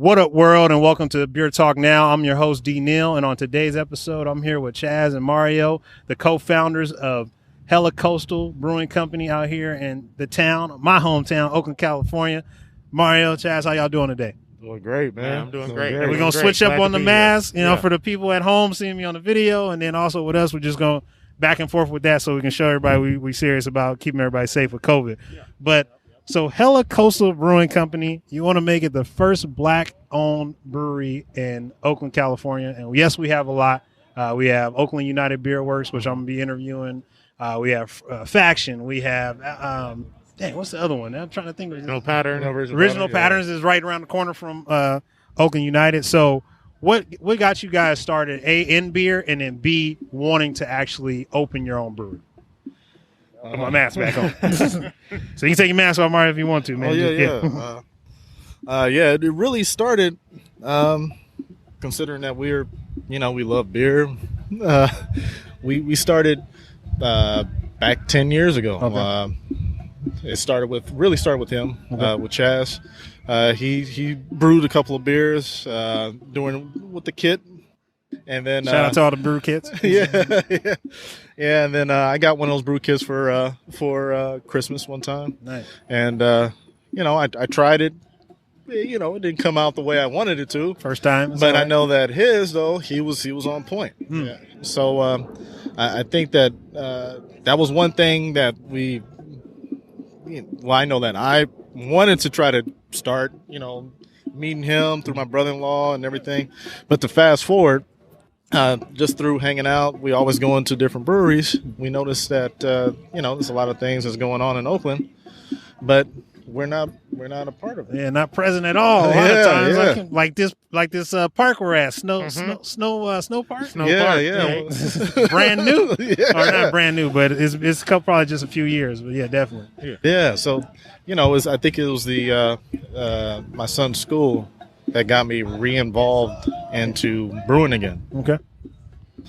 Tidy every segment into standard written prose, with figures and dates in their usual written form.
What up, world, and welcome to Beer Talk Now. I'm your host, D. Neal, and on today's episode, I'm here with Chaz and Mario, the co-founders of Coastal Brewing Company out here in the town, my hometown, Oakland, California. Mario, Chaz, how y'all doing today? Doing great, man. I'm doing great. And we're going to switch up on the mask, for the people at home seeing me on the video, and then also with us, we're just going back and forth with that so we can show everybody we serious about keeping everybody safe with COVID. Yeah. But so Coastal Brewing Company, you want to make it the first black-owned brewery in Oakland, California. And yes, we have a lot. We have Oakland United Beer Works, which I'm going to be interviewing. We have Faction. We have, what's the other one? I'm trying to think. Original Pattern. Original Patterns is right around the corner from Oakland United. So what got you guys started, A, in beer, and then B, wanting to actually open your own brewery? Put my mask back on. So you can take your mask off, Mario, if you want to, man. It really started considering that we love beer. We started back 10 years ago. Okay. It started with him, with Chaz. He brewed a couple of beers with the kit. And then shout out to all the brew kits. Yeah. And then I got one of those brew kits for Christmas one time. Nice. And I tried it. It didn't come out the way I wanted it to. First time. But I know that he was on point. Yeah. So I think that that was one thing that I know that I wanted to try to start. Meeting him through my brother-in-law and everything. But to fast forward. Just through hanging out, we always go into different breweries. We noticed that there's a lot of things that's going on in Oakland, but we're not a part of it. Yeah, not present at all. A lot of times, like this park we're at, Snow Park. Yeah. Brand new, or not brand new, but it's probably just a few years. But yeah, definitely. Yeah. So I think it was the my son's school that got me re-involved into brewing again. Okay.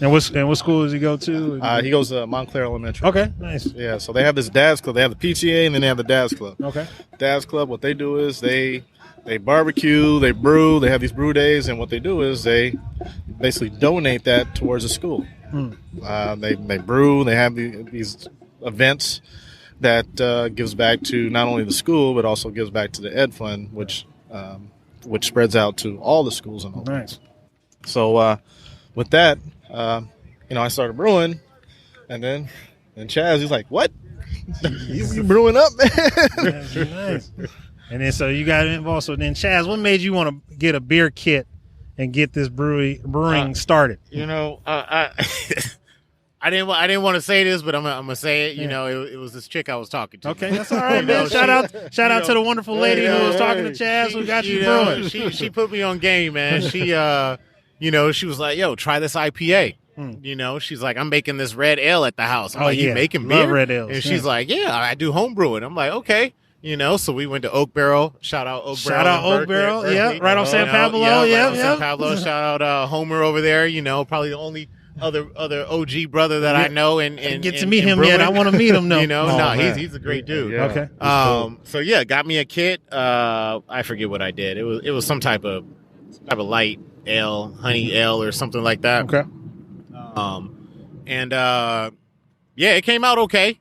And what school does he go to? He goes to Montclair Elementary. Okay, nice. Yeah, so they have this dad's club. They have the PTA and then they have the dad's club. Okay. Dad's club, what they do is they barbecue, they brew, they have these brew days, and what they do is they basically donate that towards the school. They brew, they have these events that gives back to not only the school, but also gives back to the Ed Fund, which spreads out to all the schools in Oakland. Nice. So with that, I started brewing, and then Chaz, he's like, "What? you brewing up, man?" Nice. And then so you got involved. So then, Chaz, what made you want to get a beer kit and get this brewing started? I didn't want to say this, but I'm gonna say it. It was this chick I was talking to. Okay, that's all right, man. Shout out to the wonderful lady who was talking to Chaz, who got you brewing. She put me on game, man. She she was like, "Yo, try this IPA." She's like, "I'm making this red ale at the house." I'm like, "You making beer?" Love red ales. And she's like, "Yeah, I do home brewing." I'm like, "Okay." So we went to Oak Barrel. Shout out Oak Barrel. Shout out Oak Barrel. Yeah, right on San Pablo. Yeah, San Pablo. Shout out Homer over there. Probably the only other OG brother that I know and get to meet him yet. I want to meet him. No, he's a great dude. Yeah. Okay. So got me a kit. I forget what I did. It was some type of light ale, honey ale or something like that. Okay. It came out okay,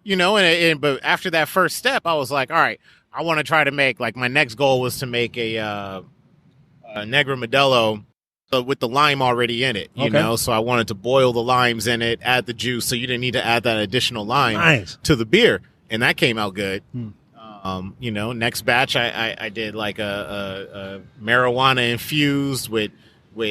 but after that first step, I was like, all right, I want to try to make, like, my next goal was to make a Negra Modelo with the lime already in it, you know? So I wanted to boil the limes in it, add the juice, so you didn't need to add that additional lime to the beer. And that came out good. Next batch, I did like a marijuana infused with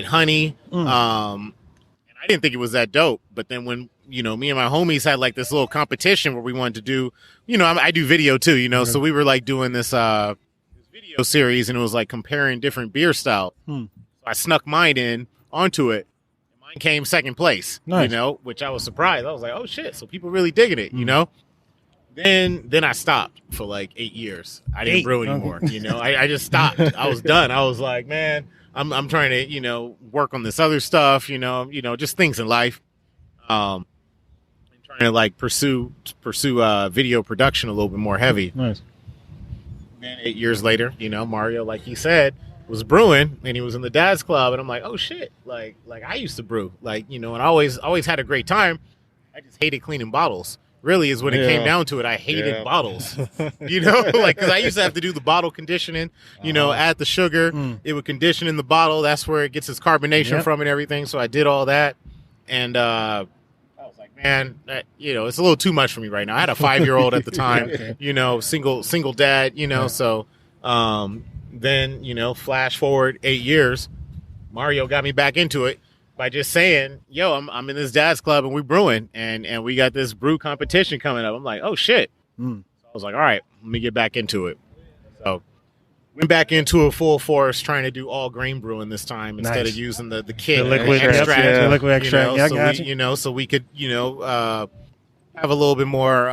honey. And I didn't think it was that dope. But then when, me and my homies had like this little competition where we wanted to do, I do video too, so we were like doing this video series, and it was like comparing different beer styles. So I snuck mine in onto it. And mine came second place, which I was surprised. I was like, oh shit. So people really digging it, Then I stopped for like 8 years. I didn't brew anymore. I just stopped. I was done. I was like, man, I'm trying to, work on this other stuff, just things in life. And trying to like pursue video production a little bit more heavy. Nice. Then 8 years later, Mario, like he said, was brewing, and he was in the dad's club, and I'm like, oh shit, like I used to brew, like, you know, and I always had a great time. I just hated cleaning bottles. Really, is when it came down to it. I hated bottles, you know, like, because I used to have to do the bottle conditioning, you know, add the sugar, it would condition in the bottle. That's where it gets its carbonation from and everything. So I did all that, and I was like, man, you know, it's a little too much for me right now. I had a 5-year-old at the time, you know, single dad, you know, so then, you know, flash forward 8 years, Mario got me back into it by just saying, yo, I'm in this dad's club and we're brewing, and we got this brew competition coming up. I'm like, oh shit. So I was like, all right, let me get back into it. So went back into a full force, trying to do all grain brewing this time instead of using the kit, the liquid extract. The liquid extract. You know, so we, you know, so we could, you know, have a little bit more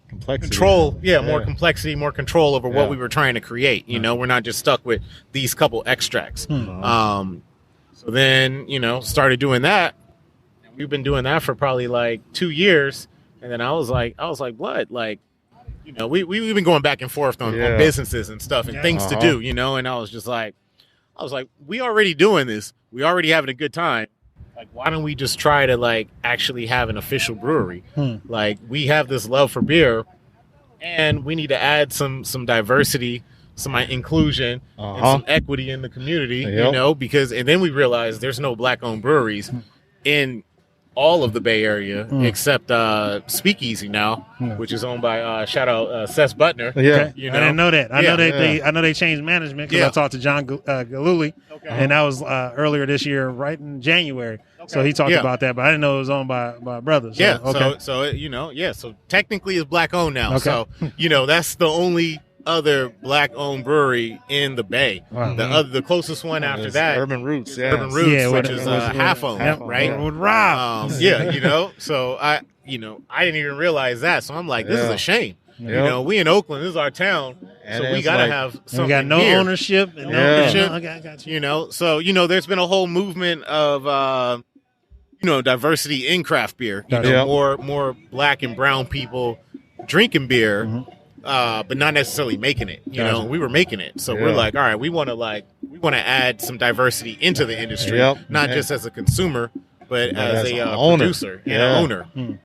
Complexity. Control, more complexity, more control over what we were trying to create. You know, we're not just stuck with these couple extracts. So then, you know, started doing that. We've been doing that for probably like 2 years. And then I was like, what? Like, you know, we've been going back and forth on businesses and stuff and things to do, you know, and I was like, we already doing this. We already having a good time. Like, why don't we just try to like actually have an official brewery? Like, we have this love for beer, and we need to add some diversity, some inclusion, and some equity in the community, you know, because, and then we realized there's no black-owned breweries in all of the Bay Area except Speakeasy now, which is owned by shout out Seth Butner. You know? I didn't know that. I know they changed management because I talked to John Galuli, and that was earlier this year, right in January. So he talked about that, but I didn't know it was owned by brothers. So, so you know, so technically it's black owned now. So you know, that's the only other black-owned brewery in the Bay. The closest one after that, Urban Roots, which is half-owned, right? With Rob. You know, so I didn't even realize that. So I'm like, this is a shame. You know, we in Oakland, this is our town, so we gotta have something. We got no here. ownership. And ownership. I got you. You know, so you know, there's been a whole movement of you know, diversity in craft beer. You know, more black and brown people drinking beer. But not necessarily making it. You know, we were making it, so we're like, all right, we want to add some diversity into the industry, not just as a consumer, but as a producer and an owner.